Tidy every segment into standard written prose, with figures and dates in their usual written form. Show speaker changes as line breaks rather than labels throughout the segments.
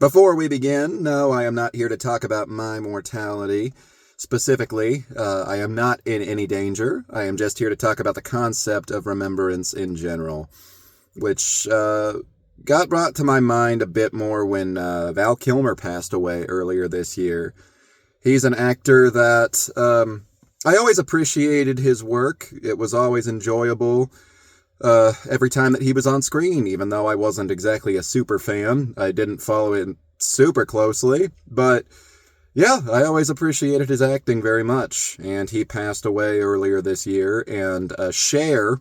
Before we begin, no, I am not here to talk about my mortality. Specifically, I am not in any danger. I am just here to talk about the concept of remembrance in general, which got brought to my mind a bit more when Val Kilmer passed away earlier this year. He's an actor that I always appreciated his work. It was always enjoyable every time that he was on screen, even though I wasn't exactly a super fan. I didn't follow it super closely, but yeah, I always appreciated his acting very much, and he passed away earlier this year, and Cher,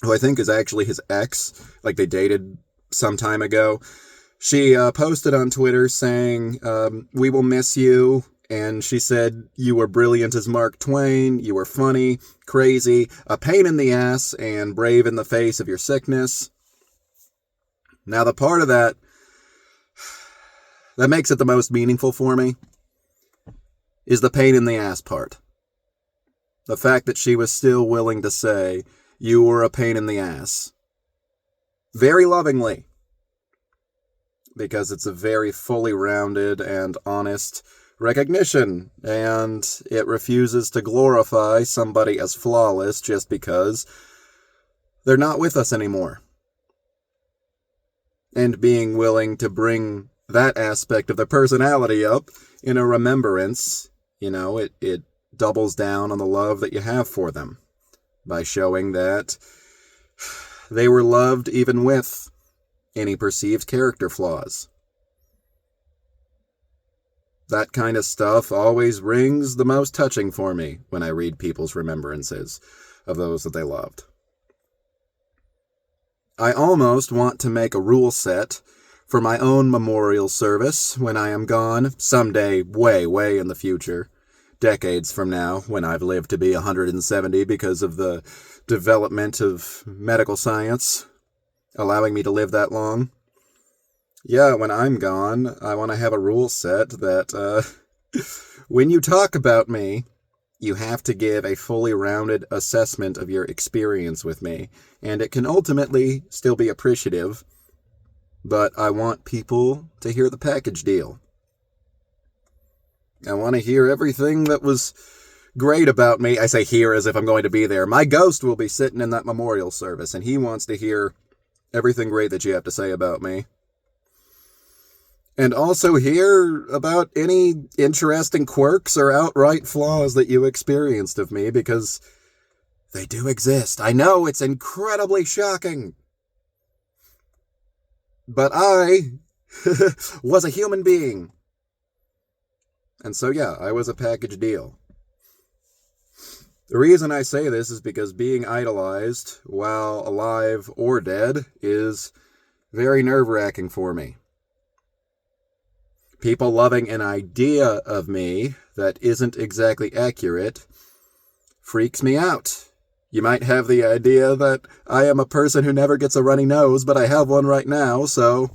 who I think is actually his ex, like they dated some time ago, she posted on Twitter saying, "We will miss you," and she said, "You were brilliant as Mark Twain, you were funny, crazy, a pain in the ass, and brave in the face of your sickness." Now, the part of that makes it the most meaningful for me is the pain in the ass part. The fact that she was still willing to say, "You were a pain in the ass." Very lovingly. Because it's a very fully rounded and honest recognition, and it refuses to glorify somebody as flawless just because they're not with us anymore. And being willing to bring that aspect of their personality up in a remembrance, it doubles down on the love that you have for them by showing that they were loved even with any perceived character flaws. That kind of stuff always rings the most touching for me when I read people's remembrances of those that they loved. I almost want to make a rule set for my own memorial service when I am gone, someday way, way in the future, decades from now, when I've lived to be 170 because of the development of medical science allowing me to live that long. Yeah, when I'm gone, I want to have a rule set that when you talk about me, you have to give a fully rounded assessment of your experience with me, and it can ultimately still be appreciative, but I want people to hear the package deal. I want to hear everything that was great about me. I say hear as if I'm going to be there. My ghost will be sitting in that memorial service, and he wants to hear everything great that you have to say about me. And also hear about any interesting quirks or outright flaws that you experienced of me, because they do exist. I know it's incredibly shocking. But I was a human being. And so yeah, I was a package deal. The reason I say this is because being idolized while alive or dead is very nerve-wracking for me. People loving an idea of me that isn't exactly accurate freaks me out. You might have the idea that I am a person who never gets a runny nose, but I have one right now, so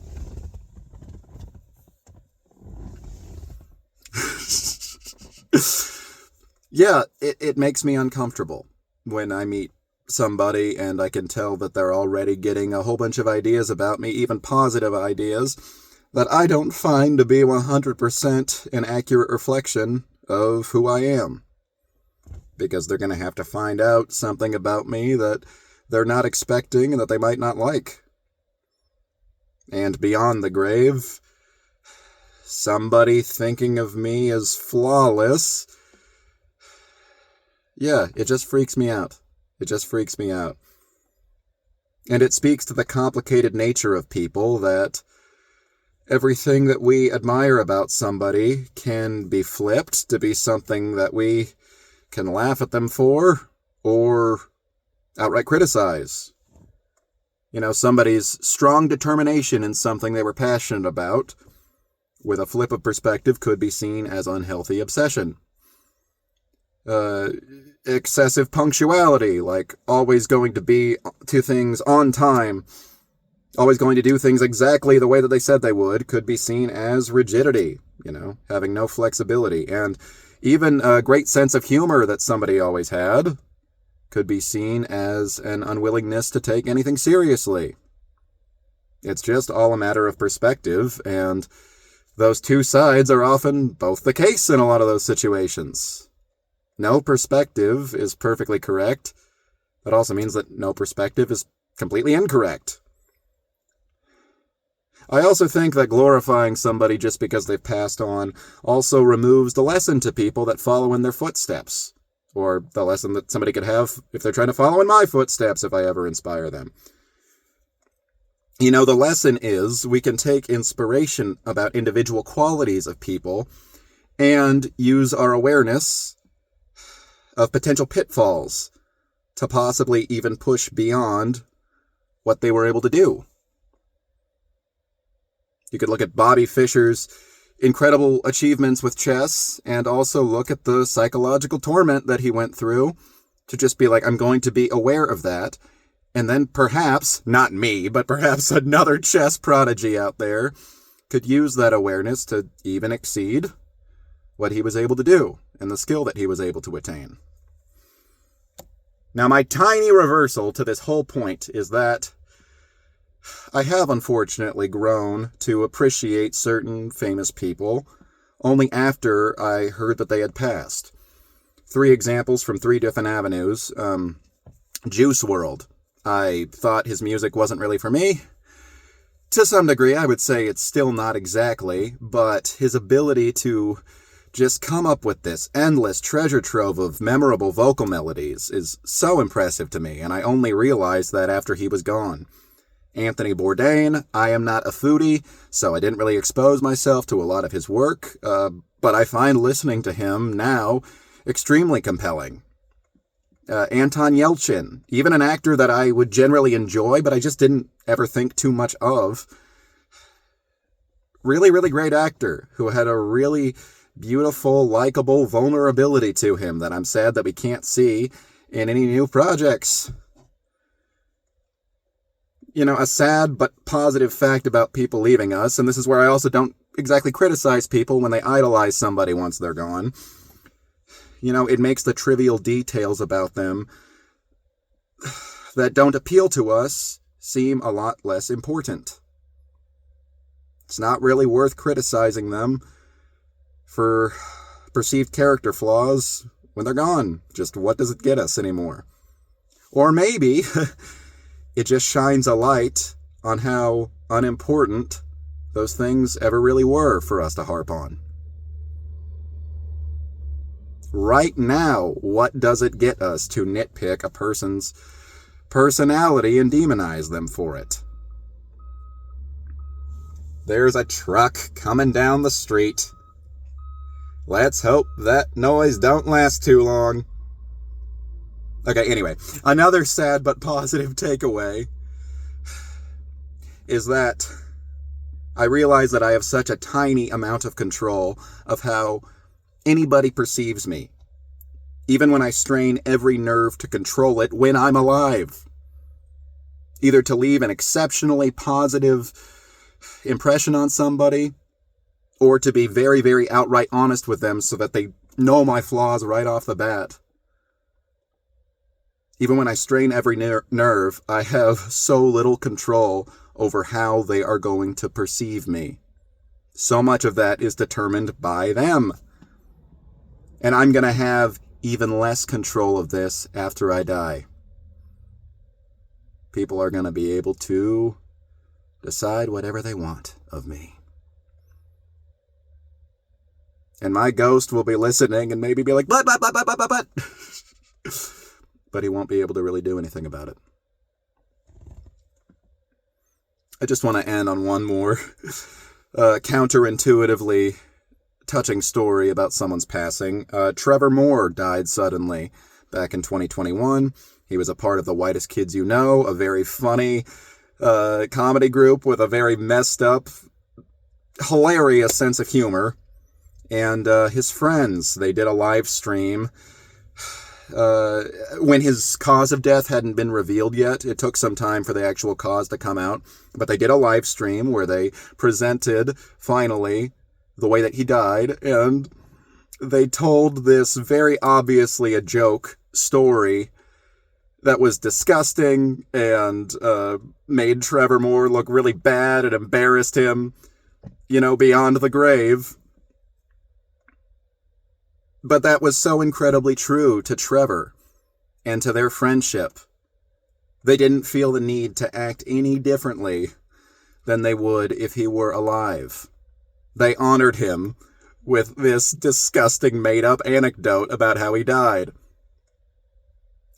yeah, it makes me uncomfortable when I meet somebody and I can tell that they're already getting a whole bunch of ideas about me, even positive ideas, that I don't find to be 100% an accurate reflection of who I am. Because they're going to have to find out something about me that they're not expecting and that they might not like. And beyond the grave, somebody thinking of me as flawless, yeah, it just freaks me out. It just freaks me out. And it speaks to the complicated nature of people that everything that we admire about somebody can be flipped to be something that we can laugh at them for or outright criticize. Somebody's strong determination in something they were passionate about, with a flip of perspective, could be seen as unhealthy obsession. Excessive punctuality, like always going to be to things on time, always going to do things exactly the way that they said they would, could be seen as rigidity, having no flexibility. And even a great sense of humor that somebody always had could be seen as an unwillingness to take anything seriously. It's just all a matter of perspective, and Those two sides are often both the case in a lot of those situations. No perspective is perfectly correct. That also means that no perspective is completely incorrect. I also think that glorifying somebody just because they've passed on also removes the lesson to people that follow in their footsteps, or the lesson that somebody could have if they're trying to follow in my footsteps if I ever inspire them. The lesson is we can take inspiration about individual qualities of people and use our awareness of potential pitfalls to possibly even push beyond what they were able to do. You could look at Bobby Fischer's incredible achievements with chess and also look at the psychological torment that he went through to just be like, I'm going to be aware of that. And then perhaps, not me, but perhaps another chess prodigy out there could use that awareness to even exceed what he was able to do and the skill that he was able to attain. Now, my tiny reversal to this whole point is that I have unfortunately grown to appreciate certain famous people only after I heard that they had passed. 3 examples from 3 different avenues. Juice WRLD. I thought his music wasn't really for me. To some degree, I would say it's still not exactly, but his ability to just come up with this endless treasure trove of memorable vocal melodies is so impressive to me, and I only realized that after he was gone. Anthony Bourdain, I am not a foodie, so I didn't really expose myself to a lot of his work, but I find listening to him now extremely compelling. Anton Yelchin, even an actor that I would generally enjoy, but I just didn't ever think too much of. Really, really great actor who had a really beautiful, likable vulnerability to him that I'm sad that we can't see in any new projects. A sad but positive fact about people leaving us, and this is where I also don't exactly criticize people when they idolize somebody once they're gone. It makes the trivial details about them that don't appeal to us seem a lot less important. It's not really worth criticizing them for perceived character flaws when they're gone. Just what does it get us anymore? Or maybe it just shines a light on how unimportant those things ever really were for us to harp on. Right now, what does it get us to nitpick a person's personality and demonize them for it? There's a truck coming down the street. Let's hope that noise don't last too long. Okay, anyway, another sad but positive takeaway is that I realize that I have such a tiny amount of control of how anybody perceives me, even when I strain every nerve to control it when I'm alive. Either to leave an exceptionally positive impression on somebody, or to be very, very outright honest with them so that they know my flaws right off the bat. Even when I strain every nerve, I have so little control over how they are going to perceive me. So much of that is determined by them. And I'm going to have even less control of this after I die. People are going to be able to decide whatever they want of me. And my ghost will be listening and maybe be like, but. But he won't be able to really do anything about it. I just want to end on one more counterintuitively touching story about someone's passing. Trevor Moore died suddenly back in 2021. He was a part of the Whitest Kids You Know, a very funny comedy group with a very messed up, hilarious sense of humor. And his friends, they did a live stream when his cause of death hadn't been revealed yet. It took some time for the actual cause to come out, but they did a live stream where they presented, finally, the way that he died, and they told this very obviously a joke story that was disgusting and made Trevor Moore look really bad and embarrassed him. beyond the grave. But that was so incredibly true to Trevor and to their friendship. They didn't feel the need to act any differently than they would if he were alive. They honored him with this disgusting made-up anecdote about how he died.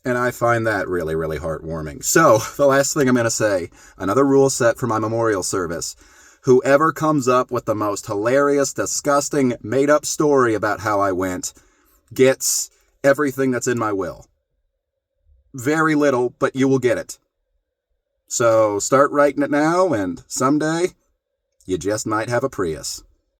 And I find that really, really heartwarming. So, the last thing I'm going to say, another rule set for my memorial service. Whoever comes up with the most hilarious, disgusting, made-up story about how I went gets everything that's in my will. Very little, but you will get it. So, start writing it now, and someday, you just might have a Prius.